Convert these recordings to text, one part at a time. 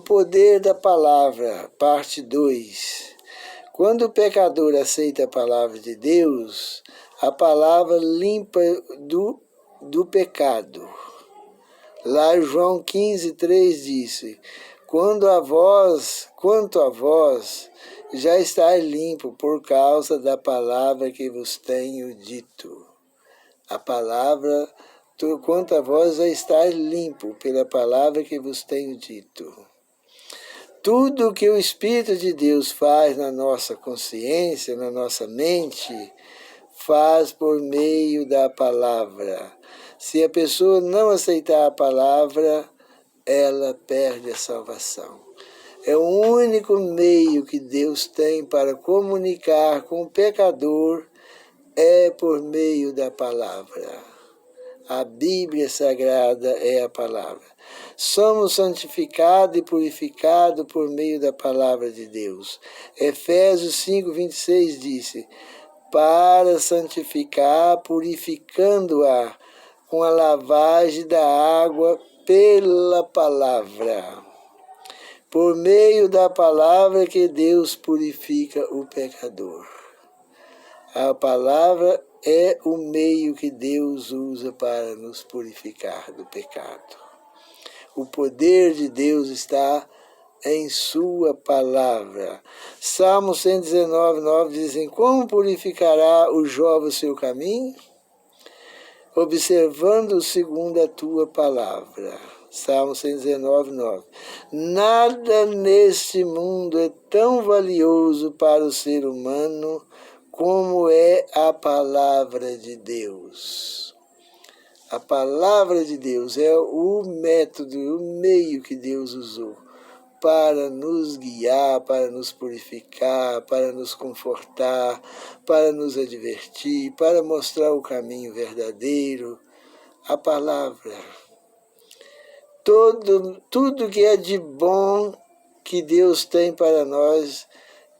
poder da palavra, parte 2. Quando o pecador aceita a palavra de Deus, a palavra limpa do pecado. Lá João 15:3 disse: quanto a vós, já estáis limpo por causa da palavra que vos tenho dito. A palavra, quanto a vós já estáis limpo pela palavra que vos tenho dito. Tudo que o Espírito de Deus faz na nossa consciência, na nossa mente, faz por meio da palavra. Se a pessoa não aceitar a palavra, ela perde a salvação. É o único meio que Deus tem para comunicar com o pecador, é por meio da palavra. A Bíblia Sagrada é a palavra. Somos santificados e purificados por meio da palavra de Deus. Efésios 5:26 disse: para santificar, purificando-a com a lavagem da água pela palavra. Por meio da palavra que Deus purifica o pecador. A palavra é o meio que Deus usa para nos purificar do pecado. O poder de Deus está em sua palavra. Salmo 119:9 dizem: como purificará o jovem o seu caminho? Observando segundo a tua palavra. Salmo 119:9. Nada neste mundo é tão valioso para o ser humano como é a palavra de Deus. A palavra de Deus é o método, o meio que Deus usou para nos guiar, para nos purificar, para nos confortar, para nos advertir, para mostrar o caminho verdadeiro. A palavra. Tudo que é de bom que Deus tem para nós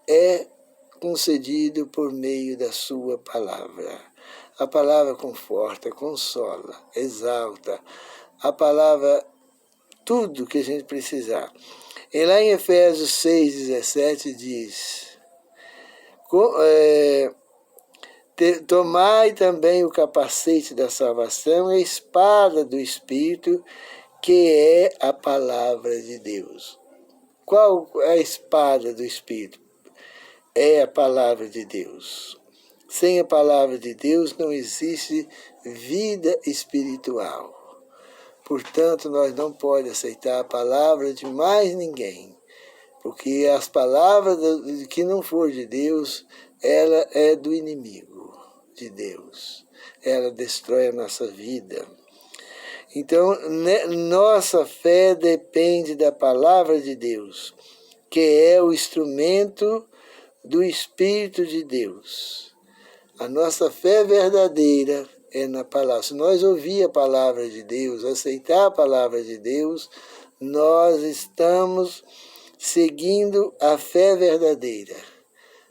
é concedido por meio da sua palavra. A palavra conforta, consola, exalta. A palavra, tudo que a gente precisar. E lá em Efésios 6:17 diz: tomai também o capacete da salvação e a espada do Espírito, que é a palavra de Deus. Qual é a espada do Espírito? É a palavra de Deus. Sem a palavra de Deus não existe vida espiritual. Portanto, nós não podemos aceitar a palavra de mais ninguém, porque as palavras que não for de Deus, ela é do inimigo de Deus. Ela destrói a nossa vida. Então, nossa fé depende da palavra de Deus, que é o instrumento do Espírito de Deus. A nossa fé verdadeira é na palavra. Se nós ouvir a palavra de Deus, aceitar a palavra de Deus, nós estamos seguindo a fé verdadeira.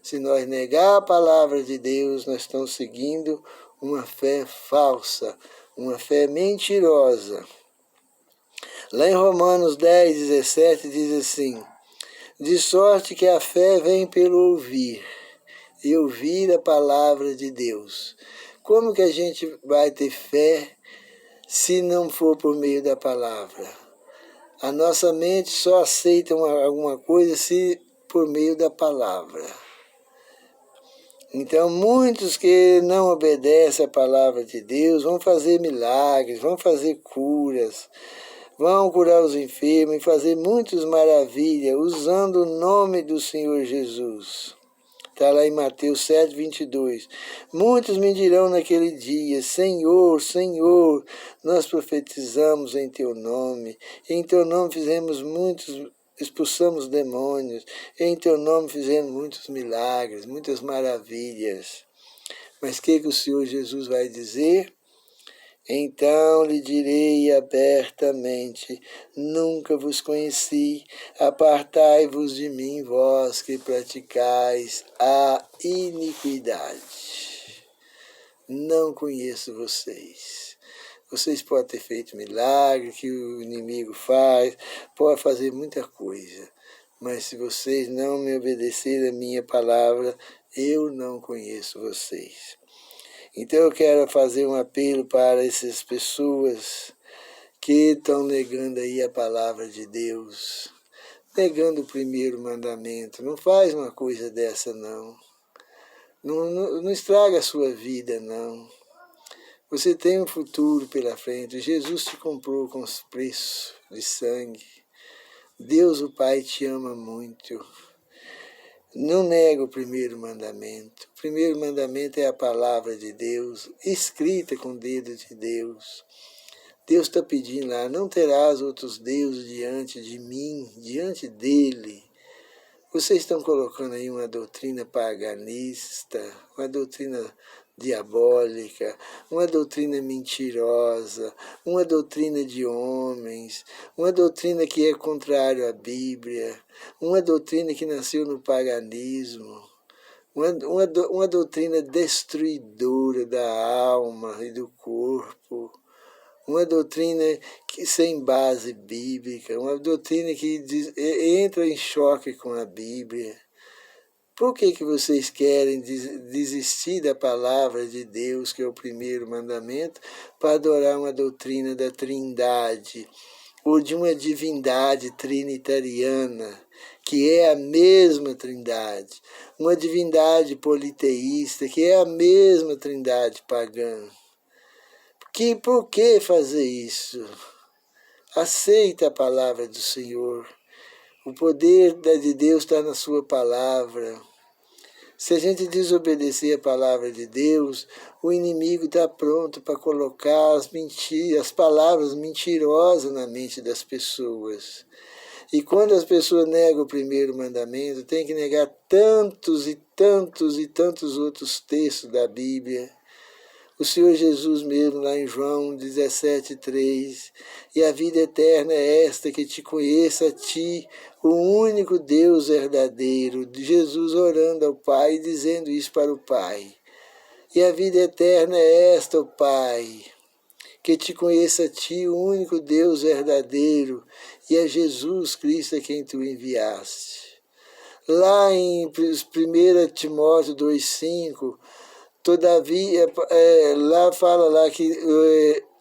Se nós negar a palavra de Deus, nós estamos seguindo uma fé falsa, uma fé mentirosa. Lá em Romanos 10:17 diz assim: de sorte que a fé vem pelo ouvir, e ouvir a palavra de Deus. Como que a gente vai ter fé se não for por meio da palavra? A nossa mente só aceita alguma coisa se por meio da palavra. Então, muitos que não obedecem à palavra de Deus vão fazer milagres, vão fazer curas, vão curar os enfermos e fazer muitas maravilhas usando o nome do Senhor Jesus. Está lá em Mateus 7:22. Muitos me dirão naquele dia: Senhor, Senhor, nós profetizamos em Teu nome, em Teu nome expulsamos demônios, em Teu nome fizemos muitos milagres, muitas maravilhas. Mas o que o Senhor Jesus vai dizer? Então lhe direi abertamente: nunca vos conheci, apartai-vos de mim, vós que praticais a iniquidade. Não conheço vocês. Vocês podem ter feito milagre, que o inimigo faz, pode fazer muita coisa. Mas se vocês não me obedecerem a minha palavra, eu não conheço vocês. Então eu quero fazer um apelo para essas pessoas que estão negando aí a palavra de Deus, negando o primeiro mandamento. Não faz uma coisa dessa, não. Não estraga a sua vida, não. Você tem um futuro pela frente. Jesus te comprou com os preços de sangue. Deus, o Pai, te ama muito. Não nega o primeiro mandamento. O primeiro mandamento é a palavra de Deus, escrita com o dedo de Deus. Deus está pedindo lá, não terás outros deuses diante de mim, diante dele. Vocês estão colocando aí uma doutrina paganista, uma doutrina diabólica, uma doutrina mentirosa, uma doutrina de homens, uma doutrina que é contrária à Bíblia, uma doutrina que nasceu no paganismo, uma doutrina destruidora da alma e do corpo, uma doutrina sem base bíblica, uma doutrina que entra em choque com a Bíblia. Por que vocês querem desistir da palavra de Deus, que é o primeiro mandamento, para adorar uma doutrina da Trindade, ou de uma divindade trinitariana, que é a mesma Trindade, uma divindade politeísta, que é a mesma Trindade pagã? Por que fazer isso? Aceita a palavra do Senhor. O poder de Deus está na sua palavra. Se a gente desobedecer a palavra de Deus, o inimigo está pronto para colocar as palavras mentirosas na mente das pessoas. E quando as pessoas negam o primeiro mandamento, tem que negar tantos e tantos e tantos outros textos da Bíblia. O Senhor Jesus mesmo, lá em João 17,3, e a vida eterna é esta, que te conheça a ti, o único Deus verdadeiro. Jesus orando ao Pai, dizendo isso para o Pai. E a vida eterna é esta, ó Pai, que te conheça a ti, o único Deus verdadeiro, e a Jesus Cristo a quem tu enviaste. Lá em 1 Timóteo 2,5, todavia, lá fala lá que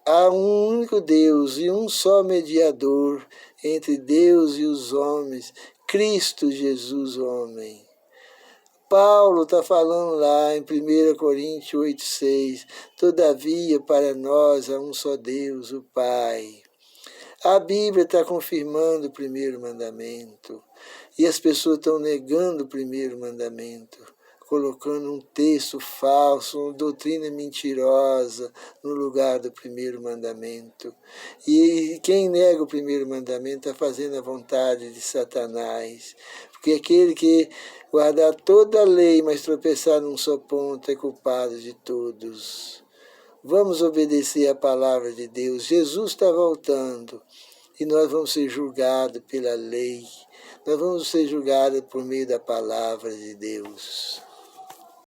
há um único Deus e um só mediador entre Deus e os homens, Cristo Jesus, homem. Paulo está falando lá em 1 Coríntios 8,6, todavia para nós há um só Deus, o Pai. A Bíblia está confirmando o primeiro mandamento, e as pessoas estão negando o primeiro mandamento, colocando um texto falso, uma doutrina mentirosa no lugar do primeiro mandamento. E quem nega o primeiro mandamento está fazendo a vontade de Satanás, porque aquele que guardar toda a lei, mas tropeçar num só ponto, é culpado de todos. Vamos obedecer a palavra de Deus. Jesus está voltando e nós vamos ser julgados pela lei. Nós vamos ser julgados por meio da palavra de Deus.